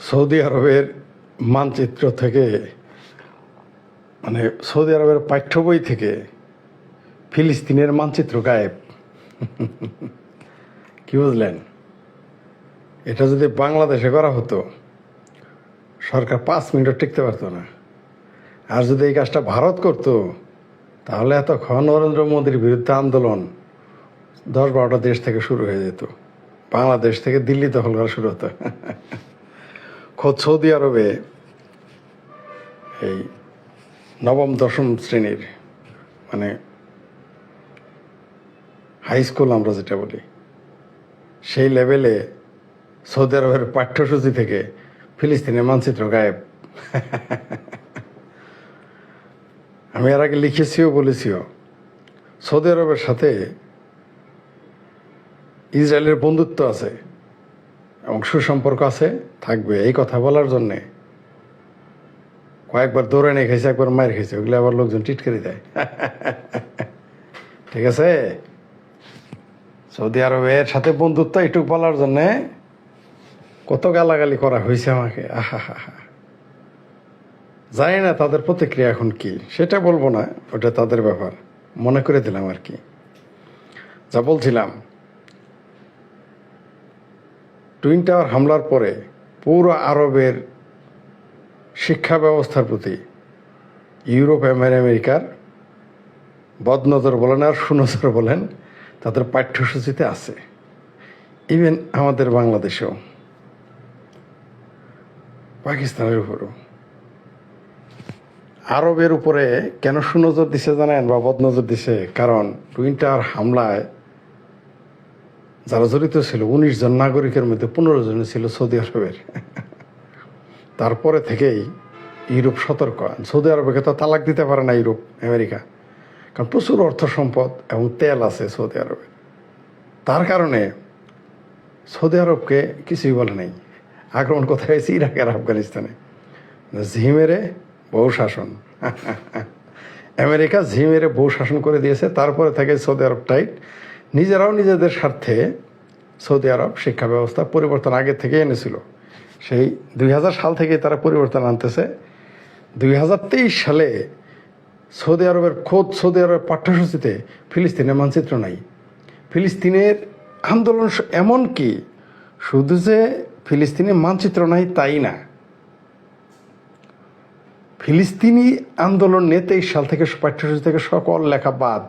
Saudi আরবের মানচিত্র থেকে মানে সৌদি আরবের পাঠ্য বই থেকে ফিলিস্তিনের মানচিত্র গায়েব। কি বুঝলেন? এটা যদি বাংলাদেশে করা হতো সরকার 5 মিনিটও টিকতে পারতো না। আর যদি এই কাজটা ভারত করতো তাহলে এতক্ষণ নরেন্দ্র মোদীর বিরুদ্ধে আন্দোলন 10-12টা দেশ থেকে শুরু হয়ে যেত। বাংলাদেশ থেকে দিল্লি দখল করা শুরু হতো। খোদ সৌদি আরবে এই নবম দশম শ্রেণীর মানে হাই স্কুল আমরা যেটা বলি সেই লেভেলে সৌদি আরবের পাঠ্যসূচি থেকে ফিলিস্তিনের মানচিত্র গায়েব। আমি এর আগে লিখেছিও বলেছিও সৌদি আরবের সাথে ইসরায়েলের বন্ধুত্ব আছে এবং সুসম্পর্ক আছে, থাকবে। এই কথা বলার জন্যে কয়েকবার দৌড়ে নিয়ে খেয়েছে, একবার মায়ের খেয়েছে, ওগুলো আবার লোকজন টিটকারি দেয়। ঠিক আছে, সৌদি আরবের সাথে বন্ধুত্ব এইটুকু বলার জন্যে কত গালাগালি করা হয়েছে আমাকে। আহা হা হা, জানি না তাদের প্রতিক্রিয়া এখন কি, সেটা বলবো না, ওটা তাদের ব্যাপার। মনে করে দিলাম আর কি। যা বলছিলাম, টুইন টাওয়ার হামলার পরে পুরো আরবের শিক্ষা ব্যবস্থার প্রতি ইউরোপ আমেরিকার বদনজর বলেন আর সুনজর বলেন, তাদের পাঠ্যসূচিতে আছে। ইভেন আমাদের বাংলাদেশেও, পাকিস্তানের উপরেও। আরবের উপরে কেন সুনজর দিছে জানেন, বা বদনজর দিছে? কারণ টুইন টাওয়ার হামলায় যারা জড়িত ছিল 19 জন নাগরিকের মধ্যে 15 জন ছিল সৌদি আরবের। তারপরে থেকেই ইউরোপ সতর্ক। সৌদি আরবকে তো তালাক দিতে পারে না ইউরোপ আমেরিকা, কারণ প্রচুর অর্থ সম্পদ এবং তেল আছে সৌদি আরবে। তার কারণে সৌদি আরবকে কিছুই বলে নাই। আক্রমণ কোথায় হয়েছে? ইরাক আর আফগানিস্তানে। ঝিমেরে বহু শাসন। আমেরিকা ঝিমেরে বহু শাসন করে দিয়েছে। তারপরে থেকে সৌদি আরব টাইট। নিজেরাও নিজেদের স্বার্থে সৌদি আরব শিক্ষা ব্যবস্থা পরিবর্তন আগে থেকে এনেছিল। সেই 2000 সাল থেকেই তারা পরিবর্তন আনতেছে। 2023 সালে সৌদি আরবের খোদ সৌদি আরবের পাঠ্যসূচিতে ফিলিস্তিনের মানচিত্র নাই। ফিলিস্তিনের আন্দোলন এমন কি, শুধু যে ফিলিস্তিনের মানচিত্র নাই তাই না, ফিলিস্তিনি আন্দোলন নিয়ে 23 সাল থেকে পাঠ্যসূচি থেকে সকল লেখা বাদ।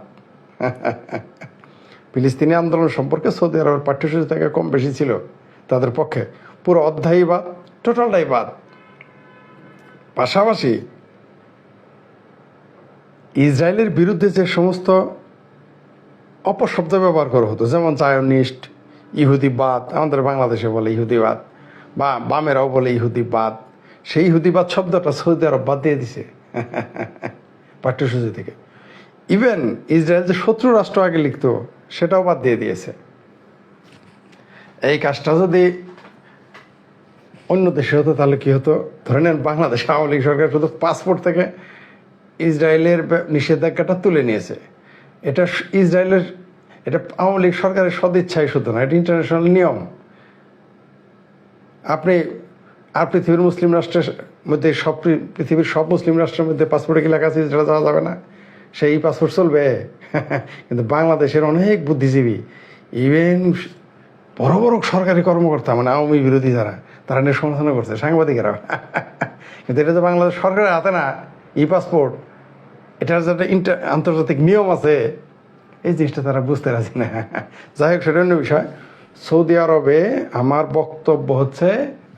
ফিলিস্তিনি আন্দোলন সম্পর্কে সৌদি আরবের পাঠ্যসূচি থেকে কম বেশি ছিল তাদের পক্ষে, পুরো অধ্যায়ই বাদ, টোটালটাই বাদ। পাশাপাশি ইসরায়েলের বিরুদ্ধে যে সমস্ত অপশব্দ ব্যবহার করা হতো, যেমন জায়নিস্ট, ইহুদিবাদ, আমাদের বাংলাদেশে বলে ইহুদিবাদ, বা বামেরাও বলে ইহুদিবাদ, সেই ইহুদিবাদ শব্দটা সৌদি আরব বাদ দিয়ে দিছে পাঠ্যসূচি থেকে। ইভেন ইসরায়েল যে শত্রু রাষ্ট্র আগে লিখতো সেটাও বাদ দিয়ে দিয়েছে। এই কাজটা যদি অন্য দেশে হতো তাহলে কি হতো? ধরে নেন বাংলাদেশ আওয়ামী লীগ সরকার শুধু পাসপোর্ট থেকে ইসরায়েলের নিষেধাজ্ঞাটা তুলে নিয়েছে। এটা ইসরায়েলের, এটা আওয়ামী লীগ সরকারের সদিচ্ছাই শুধু না, এটা ইন্টারন্যাশনাল নিয়ম। আপনি আর পৃথিবীর মুসলিম রাষ্ট্রের মধ্যে পৃথিবীর সব মুসলিম রাষ্ট্রের মধ্যে পাসপোর্টে কি লেখা আছে ইসরায়েল যাওয়া যাবে না? সেই পাসপোর্ট চলবে। কিন্তু বাংলাদেশের অনেক বুদ্ধিজীবী, ইভেন বড় বড় সরকারি কর্মকর্তা, মানে আওয়ামী বিরোধী যারা, তারা নিয়ে সমালোচনা করছে, সাংবাদিকেরা। কিন্তু এটা তো বাংলাদেশ সরকারের হাতে না, ই পাসপোর্ট, এটার যেটা আন্তর্জাতিক নিয়ম আছে, এই জিনিসটা তারা বুঝতে রাজি না। যাই হোক, সেটা অন্য বিষয়। সৌদি আরবে আমার বক্তব্য হচ্ছে,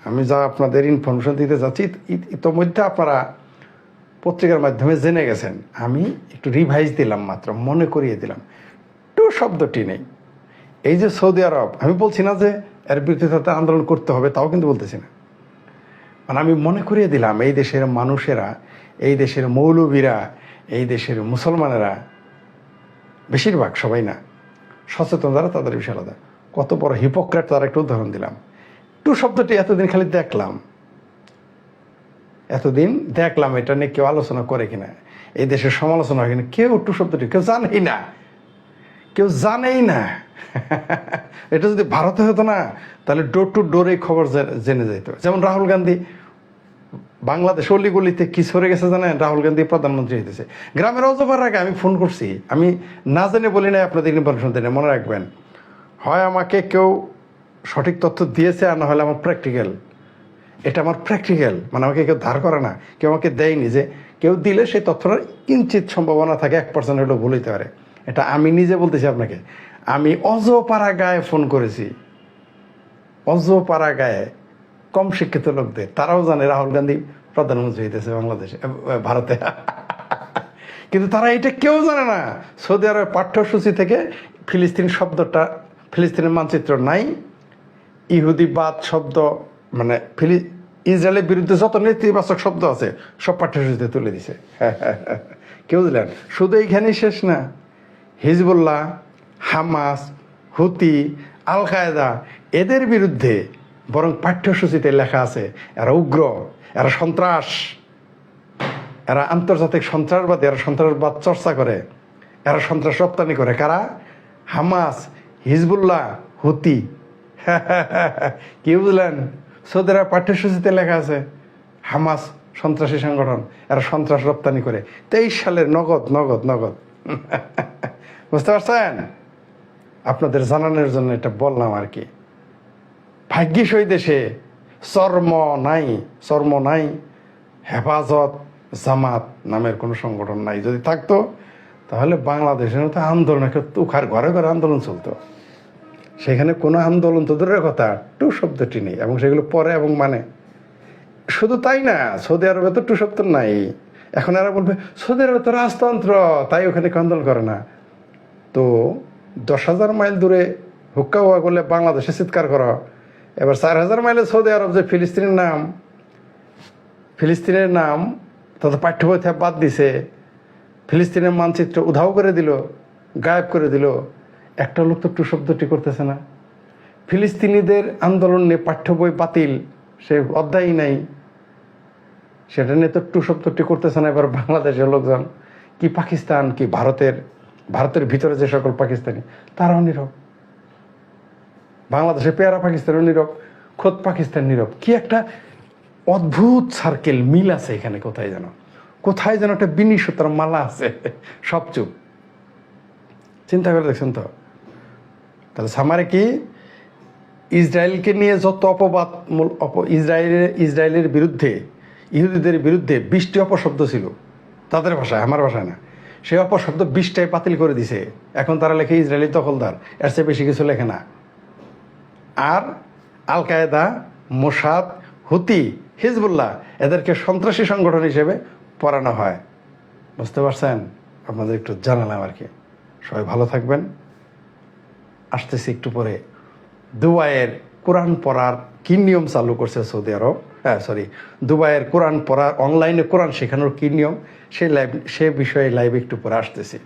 আমি যা আপনাদের ইনফরমেশন দিতে যাচ্ছি ইতোমধ্যে আপনারা পত্রিকার মাধ্যমে জেনে গেছেন। আমি একটু রিভাইজ দিলাম, মাত্র মনে করিয়ে দিলাম। টু শব্দটি নেই। এই যে সৌদি আরব, আমি বলছি না যে এর বিরুদ্ধে তাতে আন্দোলন করতে হবে, তাও কিন্তু বলতেছি না। মানে আমি মনে করিয়ে দিলাম, এই দেশের মানুষেরা, এই দেশের মৌলবীরা, এই দেশের মুসলমানেরা, বেশিরভাগ, সবাই না, সচেতন যারা, তাদের বিষয় আলাদা। কত বড় হিপোক্রেট তার একটা উদাহরণ দিলাম। টু শব্দটি এতদিন খালি দেখলাম, এটা নিয়ে কেউ আলোচনা করে কিনা, এই দেশের সমালোচনা হয় কিনা, কেউ টু শব্দটি কেউ জানেই না। এটা যদি ভারতে হতো না, তাহলে ডোর টু ডোর এই খবর জেনে যেত। যেমন রাহুল গান্ধী বাংলাদেশ অলিগলিতে কি সরে গেছে জানেন, রাহুল গান্ধী প্রধানমন্ত্রী হইতেছে। গ্রামের অজপার আগে আমি ফোন করছি, আমি না জেনে বলি না, আপনাদের ইনফরমেশন দেন, মনে রাখবেন। হয় আমাকে কেউ সঠিক তথ্য দিয়েছে, আর না হলে আমার প্র্যাকটিক্যাল, এটা আমার প্র্যাকটিক্যাল, মানে আমাকে কেউ ধার করে না, কেউ আমাকে দেয়নি। যে কেউ দিলে সেই তথ্যটার কিঞ্চিত সম্ভাবনা থাকে 1% হলেও ভুল হইতে পারে। এটা আমি নিজে বলতেছি আপনাকে। আমি অজপাড়া গায়ে ফোন করেছি, অজপাড়া গায়ে কম শিক্ষিত লোকদের, তারাও জানে রাহুল গান্ধী প্রধানমন্ত্রী হইতেছে বাংলাদেশে, ভারতে। কিন্তু তারা এটা কেউ জানে না। সৌদি আরবের পাঠ্যসূচি থেকে ফিলিস্তিন শব্দটা, ফিলিস্তিনের মানচিত্র নাই। ইহুদিবাদ শব্দ, মানে ইসরায়েলের বিরুদ্ধে যত নেতিবাচক শব্দ আছে সব পাঠ্যসূচিতে তুলে দিছে। কেউ দিলেন। শুধু এইখানেই শেষ না, হিজবুল্লাহ, হামাস, হুতি, আল কায়দা, এদের বিরুদ্ধে বরং পাঠ্যসূচিতে লেখা আছে এরা উগ্র, এরা সন্ত্রাস, এরা আন্তর্জাতিক সন্ত্রাসবাদী, এরা সন্ত্রাসবাদ চর্চা করে, এরা সন্ত্রাস রপ্তানি করে। কারা? হামাস, হিজবুল্লাহ, হুতি। কি বুঝলেন? সৌদি আরব পাঠ্যসূচিতে লেখা আছে হামাস সন্ত্রাসী সংগঠন, এরা সন্ত্রাস রপ্তানি করে। 23 সালের নগদ নগদ নগদ। বুঝতে পারছেন? আপনাদের জানানোর জন্য এটা বললাম আর কি। ভাগ্যিস ওই দেশে চর্ম নাই, হেফাজত জামাত নামের কোনো সংগঠন নাই। যদি থাকতো তাহলে বাংলাদেশের মতো আন্দোলন, একটা তুখার ঘরে ঘরে আন্দোলন চলতো। সেখানে কোনো আন্দোলন তো দূরের কথা, টু শব্দটি নেই, এবং সেগুলো পরে এবং মানে। শুধু তাই না, সৌদি আরবে তো টু শব্দ নাই। এখন এরা বলবে সৌদি আরবে তো রাজতন্ত্র, তাই ওখানে আন্দোলন করে না। তো 10,000 মাইল দূরে হুক্কা হুয়া করলে বাংলাদেশে চিৎকার করা, এবার 4,000 মাইলে সৌদি আরব যে ফিলিস্তিনের নাম তাদের পাঠ্যবই থেকে বাদ দিছে, ফিলিস্তিনের মানচিত্র উধাও করে দিল, গায়েব করে দিল, একটা লোক তো টু শব্দটি করতেছে না। ফিলিস্তিনিদের আন্দোলন নিয়ে পাঠ্য বই বাতিল, সে অধ্যায়ই নাই, সেটা নিয়ে তো টু শব্দটি করতেছে না। এবার বাংলাদেশের লোকজন কি পাকিস্তান কি ভারতের ভিতরে যে সকল পাকিস্তানি, তারাও নীরব। বাংলাদেশে পেয়ারা পাকিস্তানও নীরব, খোদ পাকিস্তান নীরব। কি একটা অদ্ভুত সার্কেল, মিল আছে এখানে। কোথায় যেন একটা বিনি সুতার মালা আছে, সব চুপ। চিন্তা করে দেখছেন তো? তাহলে সামারে কি ইসরায়েলকে নিয়ে যত অপবাদ, ইসরায়েলের বিরুদ্ধে, ইহুদিদের বিরুদ্ধে 20টি অপশব্দ ছিল তাদের ভাষায়, আমার ভাষায় না। সেই অপশব্দ 20টাই বাতিল করে দিছে। এখন তারা লেখে ইসরায়েলি দখলদার, এর চেয়ে বেশি কিছু লেখে না। আর আল কায়দা, মোসাদ, হুতি, হিজবুল্লাহ এদেরকে সন্ত্রাসী সংগঠন হিসেবে পড়ানো হয়। বুঝতে পারছেন? আপনাদের একটু জানালাম আর কি। সবাই ভালো থাকবেন। আসতেছি একটু পরে দুবাইয়ের কোরআন পড়ার কি নিয়ম চালু করছে সৌদি আরব, দুবাইয়ের কোরআন পড়ার, অনলাইনে কোরআন শেখানোর কি নিয়ম, সে বিষয়ে লাইভে একটু পরে আসতেছি।